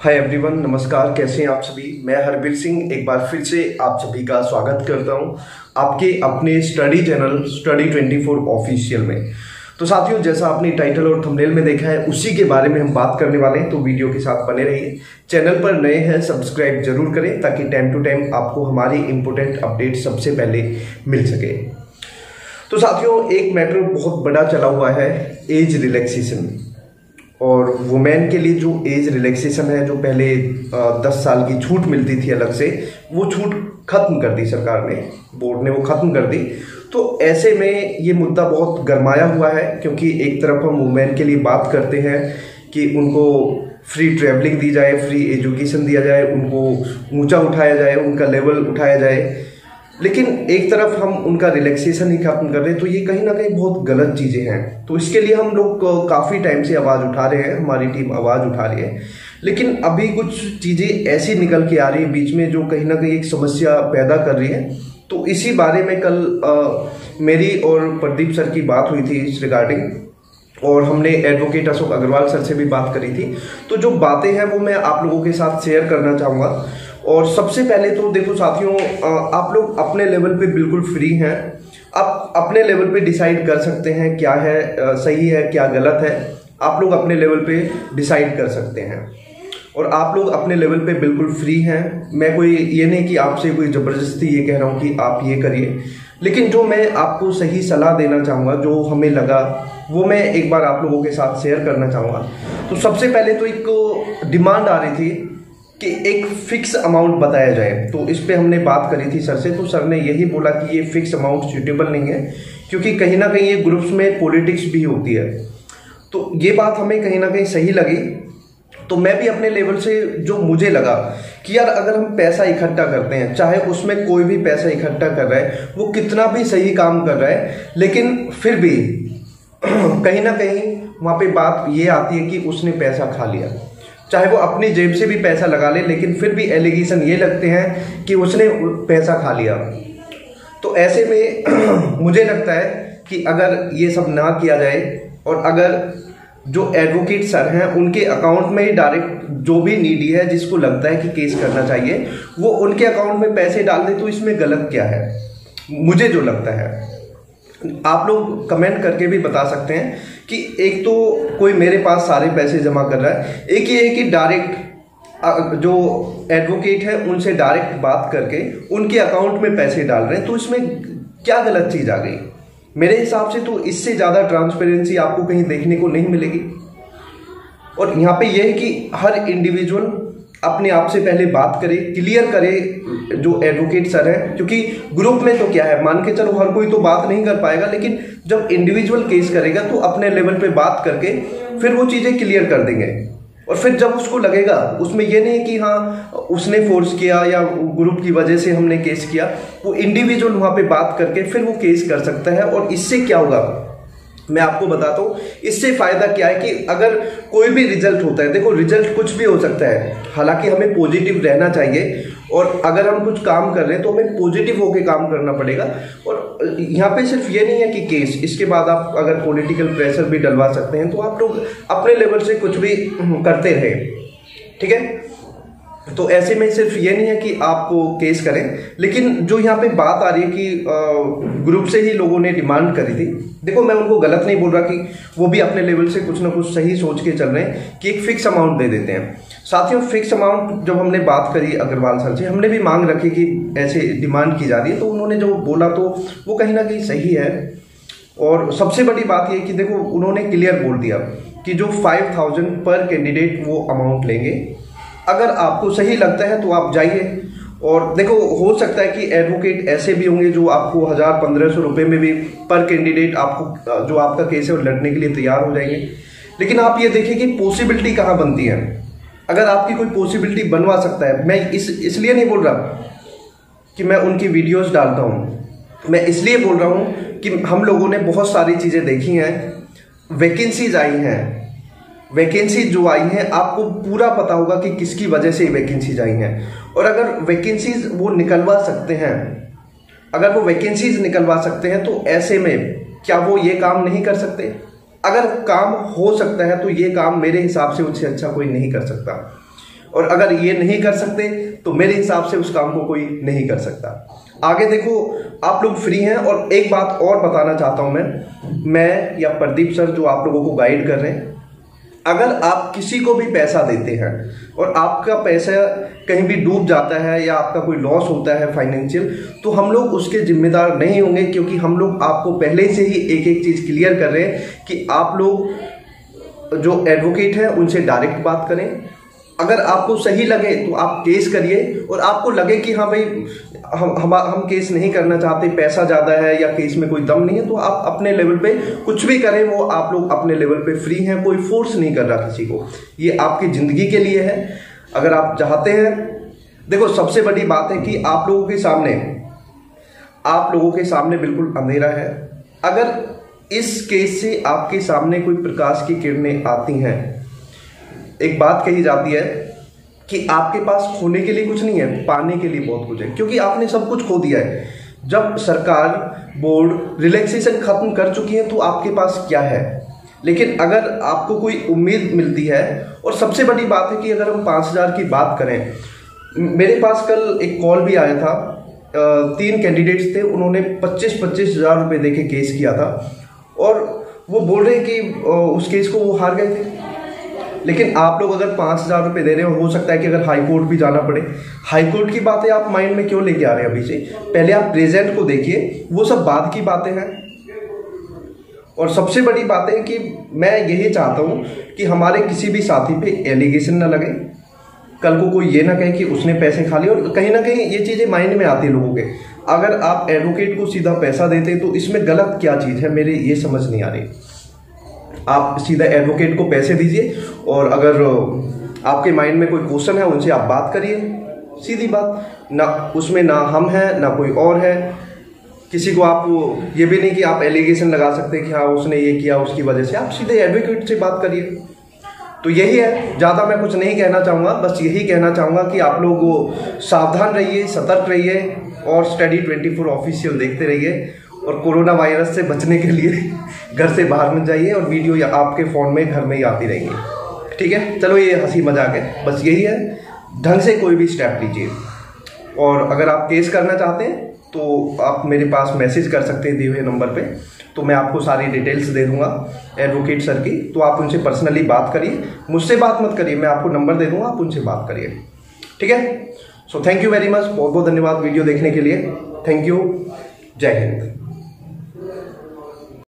Hi everyone, नमस्कार। कैसे हैं आप सभी। मैं हरबीर सिंह एक बार फिर से आप सभी का स्वागत करता हूं आपके अपने स्टडी चैनल स्टडी 24 ऑफिशियल में। तो साथियों, जैसा आपने टाइटल और थंबनेल में देखा है उसी के बारे में हम बात करने वाले हैं, तो वीडियो के साथ बने रहिए। चैनल पर नए हैं सब्सक्राइब जरूर करें ताकि टाइम टू टाइम आपको हमारी इंपोर्टेंट अपडेट सबसे पहले मिल सके। तो साथियों, एक मैटर बहुत बड़ा चला हुआ है, एज रिलैक्सेशन। और वुमेन के लिए जो एज रिलैक्सेशन है, जो पहले 10 साल की छूट मिलती थी अलग से, वो छूट खत्म कर दी सरकार ने, बोर्ड ने वो खत्म कर दी। तो ऐसे में ये मुद्दा बहुत गरमाया हुआ है, क्योंकि एक तरफ हम वुमेन के लिए बात करते हैं कि उनको फ्री ट्रैवलिंग दी जाए, फ्री एजुकेशन दिया जाए, उनको ऊंचा उठाया जाए, उनका लेवल उठाया जाए, लेकिन एक तरफ हम उनका रिलैक्सेशन ही खत्म कर रहे हैं। तो ये कहीं ना कहीं बहुत गलत चीज़ें हैं। तो इसके लिए हम लोग काफ़ी टाइम से आवाज़ उठा रहे हैं, हमारी टीम आवाज़ उठा रही है, लेकिन अभी कुछ चीज़ें ऐसी निकल के आ रही है बीच में जो कहीं ना कहीं एक समस्या पैदा कर रही है। तो इसी बारे में कल मेरी और प्रदीप सर की बात हुई थी इस रिगार्डिंग, और हमने एडवोकेट अशोक अग्रवाल सर से भी बात करी थी। तो जो बातें हैं वो मैं आप लोगों के साथ शेयर करना चाहूँगा। और सबसे पहले तो देखो साथियों, आप लोग अपने लेवल पे बिल्कुल फ्री हैं। आप अपने लेवल पे डिसाइड कर सकते हैं क्या है सही है, क्या गलत है। आप लोग अपने लेवल पे डिसाइड कर सकते हैं और आप लोग अपने लेवल पे बिल्कुल फ्री हैं। मैं कोई ये नहीं कि आपसे कोई ज़बरदस्ती ये कह रहा हूँ कि आप ये करिए, लेकिन जो मैं आपको सही सलाह देना चाहूँगा, जो हमें लगा, वो मैं एक बार आप लोगों के साथ शेयर करना चाहूँगा। तो सबसे पहले तो एक डिमांड आ रही थी कि एक फिक्स अमाउंट बताया जाए। तो इस पे हमने बात करी थी सर से, तो सर ने यही बोला कि ये फिक्स अमाउंट सूटेबल नहीं है, क्योंकि कहीं ना कहीं ये ग्रुप्स में पॉलिटिक्स भी होती है। तो ये बात हमें कहीं ना कहीं सही लगी। तो मैं भी अपने लेवल से जो मुझे लगा कि यार, अगर हम पैसा इकट्ठा करते हैं, चाहे उसमें कोई भी पैसा इकट्ठा कर रहा है, वो कितना भी सही काम कर रहा है, लेकिन फिर भी कहीं ना कहीं वहाँ पे बात ये आती है कि उसने पैसा खा लिया। चाहे वो अपनी जेब से भी पैसा लगा ले, लेकिन फिर भी एलिगेशन ये लगते हैं कि उसने पैसा खा लिया। तो ऐसे में मुझे लगता है कि अगर ये सब ना किया जाए और अगर जो एडवोकेट सर हैं उनके अकाउंट में ही डायरेक्ट जो भी नीडी है, जिसको लगता है कि केस करना चाहिए, वो उनके अकाउंट में पैसे डाल दे, तो इसमें गलत क्या है, मुझे जो लगता है। आप लोग कमेंट करके भी बता सकते हैं कि एक तो कोई मेरे पास सारे पैसे जमा कर रहा है, एक ये है कि डायरेक्ट जो एडवोकेट है उनसे डायरेक्ट बात करके उनके अकाउंट में पैसे डाल रहे हैं। तो इसमें क्या गलत चीज़ आ गई? मेरे हिसाब से तो इससे ज़्यादा ट्रांसपेरेंसी आपको कहीं देखने को नहीं मिलेगी। और यहाँ पे यह है कि हर इंडिविजुअल अपने आप से पहले बात करे, क्लियर करे जो एडवोकेट सर है, क्योंकि ग्रुप में तो क्या है, मान के चलो हर कोई तो बात नहीं कर पाएगा, लेकिन जब इंडिविजुअल केस करेगा तो अपने लेवल पे बात करके फिर वो चीज़ें क्लियर कर देंगे। और फिर जब उसको लगेगा, उसमें ये नहीं कि हाँ उसने फोर्स किया या ग्रुप की वजह से हमने केस किया, वो इंडिविजुअल वहाँ पे बात करके फिर वो केस कर सकता है। और इससे क्या होगा मैं आपको बताता हूँ, इससे फायदा क्या है कि अगर कोई भी रिजल्ट होता है, देखो रिजल्ट कुछ भी हो सकता है, हालांकि हमें पॉजिटिव रहना चाहिए। और अगर हम कुछ काम कर रहे हैं तो हमें पॉजिटिव होकर काम करना पड़ेगा। और यहाँ पे सिर्फ ये नहीं है कि केस, इसके बाद आप अगर पॉलिटिकल प्रेशर भी डलवा सकते हैं। तो आप लोग अपने लेवल से कुछ भी करते रहे, ठीक है। तो ऐसे में सिर्फ ये नहीं है कि आपको केस करें, लेकिन जो यहाँ पे बात आ रही है कि ग्रुप से ही लोगों ने डिमांड करी थी। देखो, मैं उनको गलत नहीं बोल रहा कि वो भी अपने लेवल से कुछ ना कुछ सही सोच के चल रहे हैं कि एक फिक्स अमाउंट दे देते हैं। साथियों, फिक्स अमाउंट जब हमने बात करी अग्रवाल सर से, हमने भी मांग रखी कि ऐसे डिमांड की जा रही है, तो उन्होंने जो बोला तो वो कहीं ना कहीं सही है। और सबसे बड़ी बात ये कि देखो, उन्होंने क्लियर बोल दिया कि जो 5000 पर कैंडिडेट वो अमाउंट लेंगे। अगर आपको सही लगता है तो आप जाइए। और देखो, हो सकता है कि एडवोकेट ऐसे भी होंगे जो आपको 1000-1500 रुपये में भी पर कैंडिडेट आपको जो आपका केस है वो लड़ने के लिए तैयार हो जाएंगे। लेकिन आप ये देखिए कि पॉसिबिलिटी कहाँ बनती है। अगर आपकी कोई पॉसिबिलिटी बनवा सकता है, मैं इसलिए नहीं बोल रहा कि मैं उनकी वीडियोस डालता हूँ, मैं इसलिए बोल रहा हूँ कि हम लोगों ने बहुत सारी चीज़ें देखी हैं, वैकेंसीज आई हैं। वैकेंसी जो आई हैं, आपको पूरा पता होगा कि किसकी वजह से वैकेंसीज आई हैं। और अगर वैकेंसीज वो निकलवा सकते हैं, अगर वो वैकेंसीज निकलवा सकते हैं, तो ऐसे में क्या वो ये काम नहीं कर सकते? अगर काम हो सकता है तो ये काम मेरे हिसाब से उससे अच्छा कोई नहीं कर सकता। और अगर ये नहीं कर सकते तो मेरे हिसाब से उस काम को कोई नहीं कर सकता। आगे देखो, आप लोग फ्री हैं। और एक बात और बताना चाहता हूं मैं या प्रदीप सर जो आप लोगों को गाइड कर रहे हैं, अगर आप किसी को भी पैसा देते हैं और आपका पैसा कहीं भी डूब जाता है या आपका कोई लॉस होता है फाइनेंशियल, तो हम लोग उसके जिम्मेदार नहीं होंगे, क्योंकि हम लोग आपको पहले से ही एक एक चीज क्लियर कर रहे हैं कि आप लोग जो एडवोकेट हैं उनसे डायरेक्ट बात करें। अगर आपको सही लगे तो आप केस करिए, और आपको लगे कि हाँ भाई हम केस नहीं करना चाहते, पैसा ज़्यादा है या केस में कोई दम नहीं है, तो आप अपने लेवल पे कुछ भी करें, वो आप लोग अपने लेवल पे फ्री हैं। कोई फोर्स नहीं कर रहा किसी को, ये आपकी ज़िंदगी के लिए है। अगर आप चाहते हैं, देखो सबसे बड़ी बात है कि आप लोगों के सामने बिल्कुल अंधेरा है। अगर इस केस से आपके सामने कोई प्रकाश की किरणें आती हैं, एक बात कही जाती है कि आपके पास खोने के लिए कुछ नहीं है, पाने के लिए बहुत कुछ है, क्योंकि आपने सब कुछ खो दिया है। जब सरकार, बोर्ड रिलैक्सेशन खत्म कर चुकी है तो आपके पास क्या है। लेकिन अगर आपको कोई उम्मीद मिलती है, और सबसे बड़ी बात है कि अगर हम 5,000 की बात करें, मेरे पास कल एक कॉल भी आया था, 3 कैंडिडेट्स थे, उन्होंने 25-25 हज़ार रुपये दे के केस किया था, और वो बोल रहे हैं कि उस केस को वो हार गए थे। लेकिन आप लोग अगर 5,000 रुपये दे रहे हो सकता है कि अगर हाई कोर्ट भी जाना पड़े। हाई कोर्ट की बातें आप माइंड में क्यों लेके आ रहे हैं अभी से? पहले आप प्रेजेंट को देखिए, वो सब बाद की बातें हैं। और सबसे बड़ी बात है कि मैं यही चाहता हूं कि हमारे किसी भी साथी पे एलिगेशन ना लगे, कल को कोई ये ना कहे कि उसने पैसे खा लिए। और कहीं ना कहीं ये चीज़ें माइंड में आती है लोगों के, अगर आप एडवोकेट को सीधा पैसा देते तो इसमें गलत क्या चीज़ है, मेरे ये समझ नहीं आ रही। आप सीधा एडवोकेट को पैसे दीजिए, और अगर आपके माइंड में कोई क्वेश्चन है उनसे आप बात करिए, सीधी बात। ना उसमें ना हम हैं ना कोई और है। किसी को आप ये भी नहीं कि आप एलिगेशन लगा सकते हैं कि हाँ उसने ये किया उसकी वजह से, आप सीधे एडवोकेट से बात करिए। तो यही है, ज़्यादा मैं कुछ नहीं कहना चाहूँगा, बस यही कहना चाहूँगा कि आप लोग सावधान रहिए, सतर्क रहिए, और स्टडी 24 ऑफिशियल देखते रहिए। और कोरोना वायरस से बचने के लिए घर से बाहर मत जाइए, और वीडियो या आपके फ़ोन में घर में ही आती रहेंगी। ठीक है, चलो ये हंसी मजाक है, बस यही है। ढंग से कोई भी स्टेप लीजिए। और अगर आप केस करना चाहते हैं तो आप मेरे पास मैसेज कर सकते हैं दिए हुए नंबर पे, तो मैं आपको सारी डिटेल्स दे दूंगा एडवोकेट सर की। तो आप उनसे पर्सनली बात करिए, मुझसे बात मत करिए, मैं आपको नंबर दे दूंगा, आप उनसे बात करिए। ठीक है, so thank you very much, बहुत बहुत धन्यवाद वीडियो देखने के लिए। थैंक यू, जय हिंद।